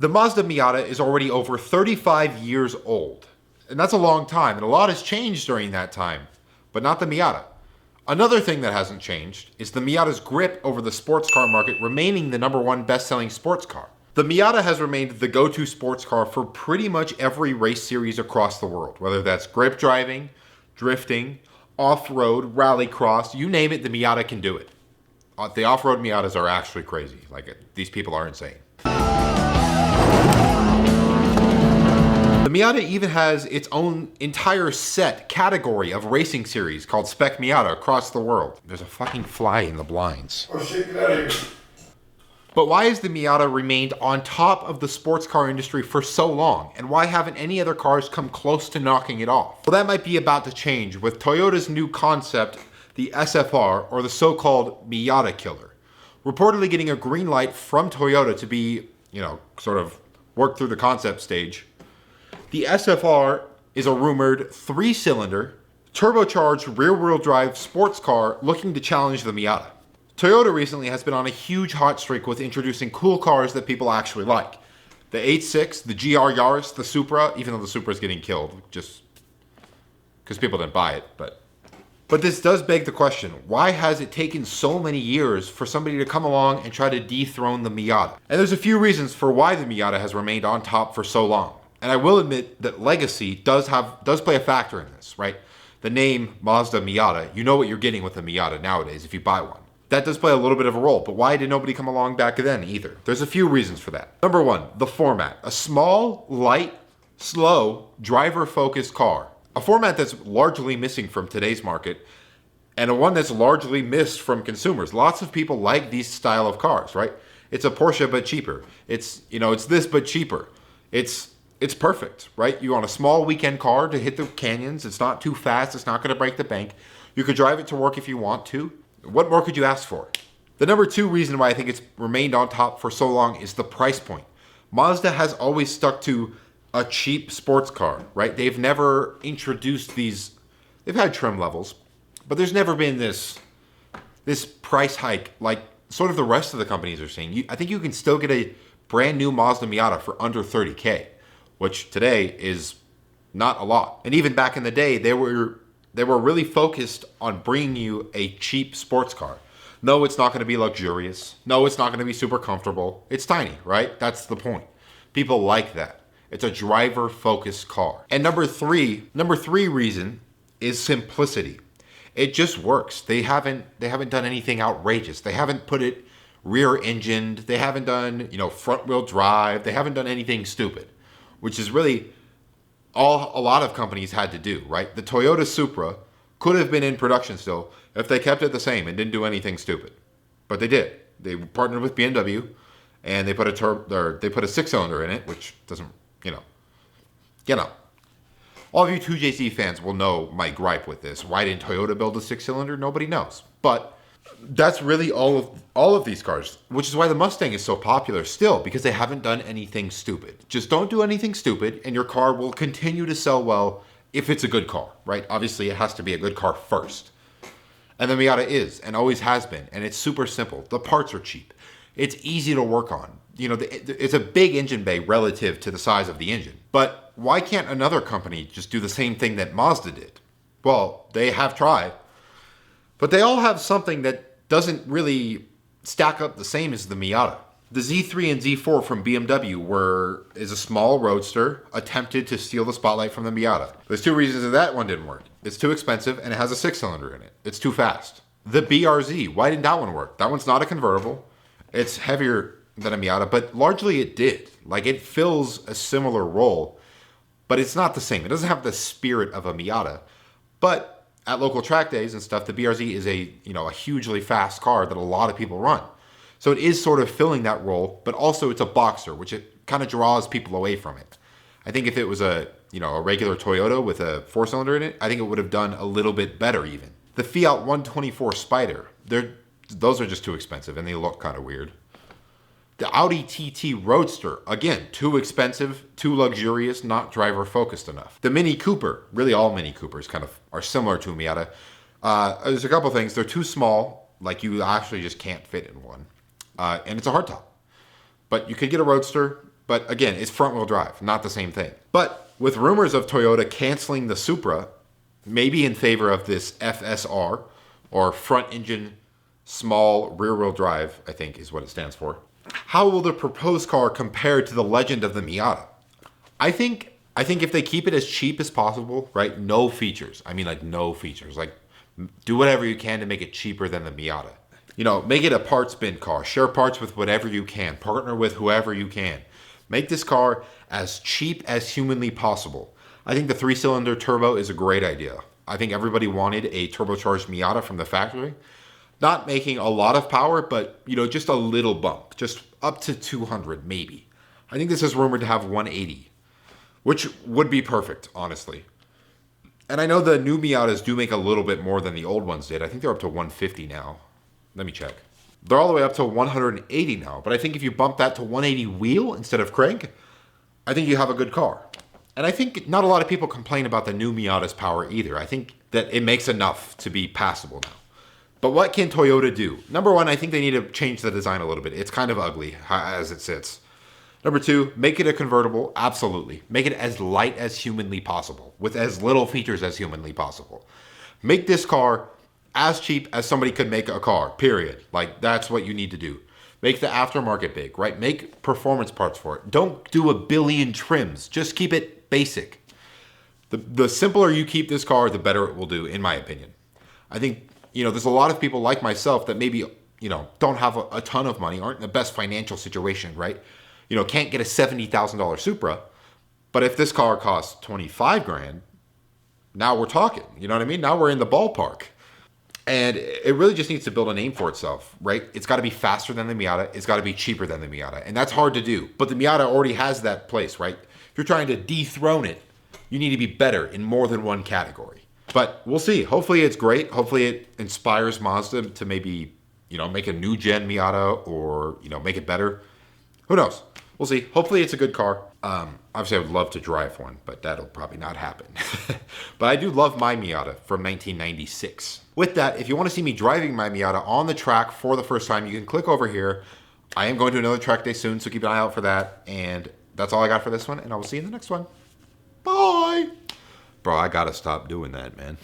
The Mazda Miata is already over 35 years old. And that's a long time, and a lot has changed during that time, but not the Miata. Another thing that hasn't changed is the Miata's grip over the sports car market remaining the #1 best-selling sports car. The Miata has remained the go-to sports car for pretty much every race series across the world, whether that's grip driving, drifting, off-road, rallycross, you name it, the Miata can do it. The off-road Miatas are actually crazy. These people are insane. The Miata even has its own entire set category of racing series called Spec Miata across the world. There's a fucking fly in the blinds. Oh shit, get out of here. But why has the Miata remained on top of the sports car industry for so long? And why haven't any other cars come close to knocking it off? Well, that might be about to change with Toyota's new concept, the SFR, or the so-called Miata killer. Reportedly getting a green light from Toyota to be, sort of work through the concept stage. The SFR is a rumored 3-cylinder, turbocharged rear-wheel drive sports car looking to challenge the Miata. Toyota recently has been on a huge hot streak with introducing cool cars that people actually like. The 8.6, the GR Yaris, the Supra, even though the Supra is getting killed, just because people didn't buy it. But this does beg the question, why has it taken so many years for somebody to come along and try to dethrone the Miata? And there's a few reasons for why the Miata has remained on top for so long. And I will admit that legacy does play a factor in this, right? The name Mazda Miata, you know what you're getting with a Miata nowadays if you buy one. That does play a little bit of a role, but why did nobody come along back then either? There's a few reasons for that. Number one, the format. A small, light, slow, driver-focused car. A format that's largely missing from today's market, and a one that's largely missed from consumers. Lots of people like these style of cars, right? It's a Porsche but cheaper. It's this but cheaper. It's perfect, right? You want a small weekend car to hit the canyons. It's not too fast. It's not going to break the bank. You could drive it to work if you want to. What more could you ask for? The number two reason why I think it's remained on top for so long is the price point. Mazda has always stuck to a cheap sports car, right? They've never introduced these. They've had trim levels, but there's never been this price hike like sort of the rest of the companies are seeing. I think you can still get a brand new Mazda Miata for under $30K. Which today is not a lot. And even back in the day, they were really focused on bringing you a cheap sports car. No, it's not going to be luxurious. No, it's not going to be super comfortable. It's tiny, right? That's the point. People like that. It's a driver-focused car. And number three reason is simplicity. It just works. They haven't done anything outrageous. They haven't put it rear-engined. They haven't done, front-wheel drive. They haven't done anything stupid. Which is really all a lot of companies had to do, right? The Toyota Supra could have been in production still if they kept it the same and didn't do anything stupid. But they did. They partnered with BMW and they put a 6-cylinder in it, which doesn't, All of you 2JZ fans will know my gripe with this. Why didn't Toyota build a 6-cylinder? Nobody knows. But that's really all of these cars, which is why the Mustang is so popular still, because they haven't done anything stupid. Just don't do anything stupid and your car will continue to sell well if it's a good car, right? Obviously, it has to be a good car first. And the Miata is and always has been, and it's super simple. The parts are cheap. It's easy to work on. It's a big engine bay relative to the size of the engine. But why can't another company just do the same thing that Mazda did? Well, they have tried. But they all have something that doesn't really stack up the same as the Miata. The Z3 and Z4 from BMW is a small roadster attempted to steal the spotlight from the Miata. There's two reasons that one didn't work. It's too expensive and it has a 6-cylinder in it. It's too fast. The BRZ, why didn't that one work? That one's not a convertible. It's heavier than a Miata, but largely it did. It fills a similar role, but it's not the same. It doesn't have the spirit of a Miata, but at local track days and stuff, the BRZ is a hugely fast car that a lot of people run. So it is sort of filling that role, but also it's a boxer, which it kind of draws people away from it. I think if it was a regular Toyota with a 4-cylinder in it, I think it would have done a little bit better even. The Fiat 124 Spider, those are just too expensive and they look kind of weird. The Audi TT Roadster, again, too expensive, too luxurious, not driver-focused enough. The Mini Cooper, really all Mini Coopers kind of are similar to a Miata. There's a couple things. They're too small, you actually just can't fit in one. And it's a hardtop. But you could get a Roadster. But again, it's front wheel drive, not the same thing. But with rumors of Toyota canceling the Supra, maybe in favor of this FSR, or front engine small rear wheel drive, I think is what it stands for. How will the proposed car compare to the legend of the Miata? I think if they keep it as cheap as possible, right? No features. I mean, like, no features. Like, do whatever you can to make it cheaper than the Miata. You know, make it a parts bin car. Share parts with whatever you can. Partner with whoever you can. Make this car as cheap as humanly possible. I think the 3-cylinder turbo is a great idea. I think everybody wanted a turbocharged Miata from the factory. Not making a lot of power, but, you know, just a little bump. Just up to 200, maybe. I think this is rumored to have 180. Which would be perfect, honestly. And I know the new Miatas do make a little bit more than the old ones did. I think they're up to 150 now. Let me check. They're all the way up to 180 now. But I think if you bump that to 180 wheel instead of crank, I think you have a good car. And I think not a lot of people complain about the new Miata's power either. I think that it makes enough to be passable now. But what can Toyota do? Number one, I think they need to change the design a little bit. It's kind of ugly as it sits. Number two, make it a convertible. Absolutely. Make it as light as humanly possible, with as little features as humanly possible. Make this car as cheap as somebody could make a car, period. Like, that's what you need to do. Make the aftermarket big, right? Make performance parts for it. Don't do a billion trims. Just keep it basic. The simpler you keep this car, the better it will do, in my opinion. I think, you know, there's a lot of people like myself that maybe, you know, don't have a ton of money, aren't in the best financial situation, right? You know, can't get a $70,000 Supra. But if this car costs 25 grand, now we're talking. You know what I mean? Now we're in the ballpark. And it really just needs to build a name for itself, right? It's got to be faster than the Miata. It's got to be cheaper than the Miata. And that's hard to do. But the Miata already has that place, right? If you're trying to dethrone it, you need to be better in more than one category. But we'll see. Hopefully it's great. Hopefully it inspires Mazda to maybe, you know, make a new gen Miata or, you know, make it better. Who knows? We'll see. Hopefully it's a good car. Obviously I would love to drive one, but that'll probably not happen. But I do love my Miata from 1996. With that, if you want to see me driving my Miata on the track for the first time, you can click over here. I am going to another track day soon, so keep an eye out for that. And that's all I got for this one, and I will see you in the next one. Bye! Bro, I gotta stop doing that, man.